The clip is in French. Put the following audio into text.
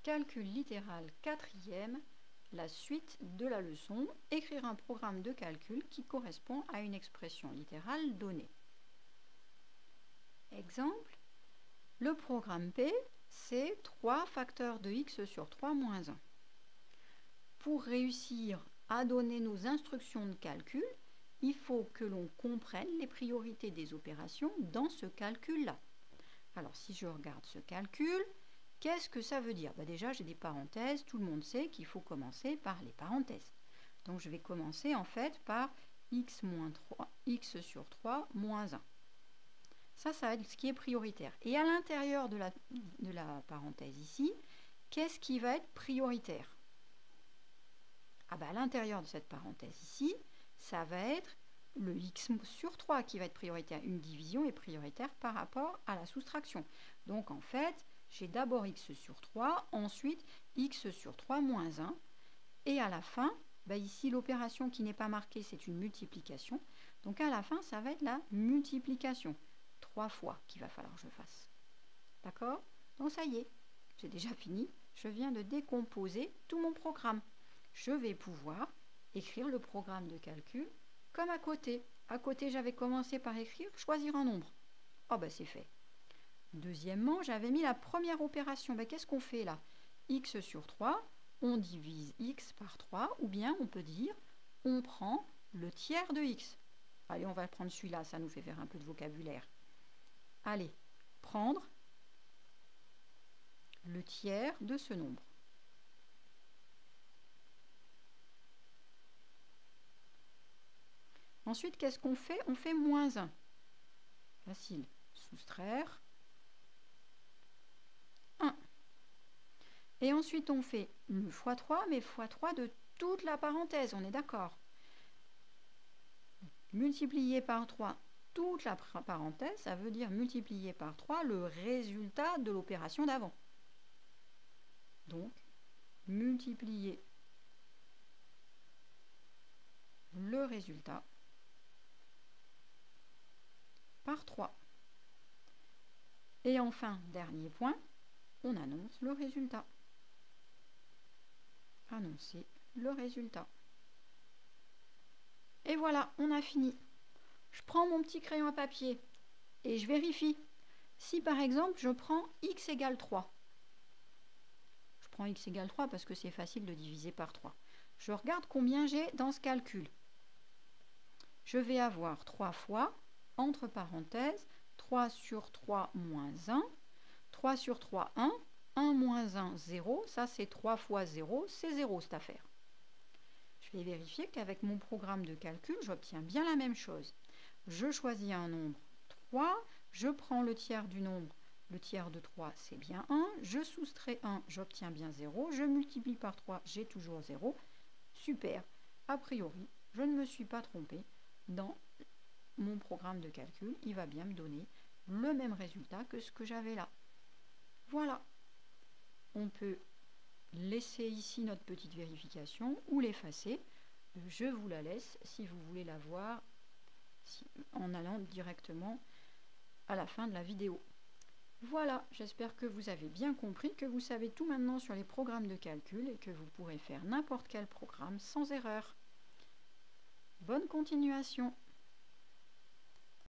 Calcul littéral 4e, la suite de la leçon, écrire un programme de calcul qui correspond à une expression littérale donnée. Exemple, le programme P, c'est 3 facteurs de x sur 3 moins 1. Pour réussir à donner nos instructions de calcul, il faut que l'on comprenne les priorités des opérations dans ce calcul-là. Alors, si je regarde ce calcul, qu'est-ce que ça veut dire? Déjà, j'ai des parenthèses. Tout le monde sait qu'il faut commencer par les parenthèses. Donc, je vais commencer en fait par x sur 3 moins 1. Ça va être ce qui est prioritaire. Et à l'intérieur de la parenthèse ici, qu'est-ce qui va être prioritaire? À l'intérieur de cette parenthèse ici, ça va être le x sur 3 qui va être prioritaire. Une division est prioritaire par rapport à la soustraction. Donc en fait, j'ai d'abord x sur 3, ensuite x sur 3 moins 1. Et à la fin, ici l'opération qui n'est pas marquée, c'est une multiplication. Donc à la fin, ça va être la multiplication. 3 fois qu'il va falloir que je fasse. D'accord? Donc ça y est, j'ai déjà fini. Je viens de décomposer tout mon programme. Je vais pouvoir écrire le programme de calcul comme à côté. À côté, j'avais commencé par écrire choisir un nombre. C'est fait. Deuxièmement, j'avais mis la première opération. Qu'est-ce qu'on fait là? X sur 3, on divise x par 3, ou bien on peut dire on prend le tiers de x. Allez, on va prendre celui-là, ça nous fait faire un peu de vocabulaire. Allez, prendre le tiers de ce nombre. Ensuite, qu'est-ce qu'on fait? On fait moins 1. Facile. Soustraire 1. Et ensuite, on fait le x3, mais x3 de toute la parenthèse, on est d'accord? Multiplier par 3 toute la parenthèse, ça veut dire multiplier par 3 le résultat de l'opération d'avant. Donc, multiplier le résultat par 3. Et enfin, dernier point, on annonce le résultat. Annoncer le résultat. Et voilà, on a fini. Je prends mon petit crayon à papier et je vérifie. Si par exemple, je prends x égale 3. Je prends x égale 3 parce que c'est facile de diviser par 3. Je regarde combien j'ai dans ce calcul. Je vais avoir 3 fois, entre parenthèses, 3 sur 3 moins 1, 3 sur 3, 1, 1 moins 1, 0. Ça, c'est 3 fois 0, c'est 0 cette affaire. Je vais vérifier qu'avec mon programme de calcul, j'obtiens bien la même chose. Je choisis un nombre 3, je prends le tiers du nombre, le tiers de 3 c'est bien 1, je soustrais 1, j'obtiens bien 0, je multiplie par 3, j'ai toujours 0. Super, a priori, je ne me suis pas trompée dans mon programme de calcul, il va bien me donner le même résultat que ce que j'avais là. Voilà, on peut laisser ici notre petite vérification ou l'effacer. Je vous la laisse si vous voulez la voir en allant directement à la fin de la vidéo. Voilà, j'espère que vous avez bien compris, que vous savez tout maintenant sur les programmes de calcul et que vous pourrez faire n'importe quel programme sans erreur. Bonne continuation!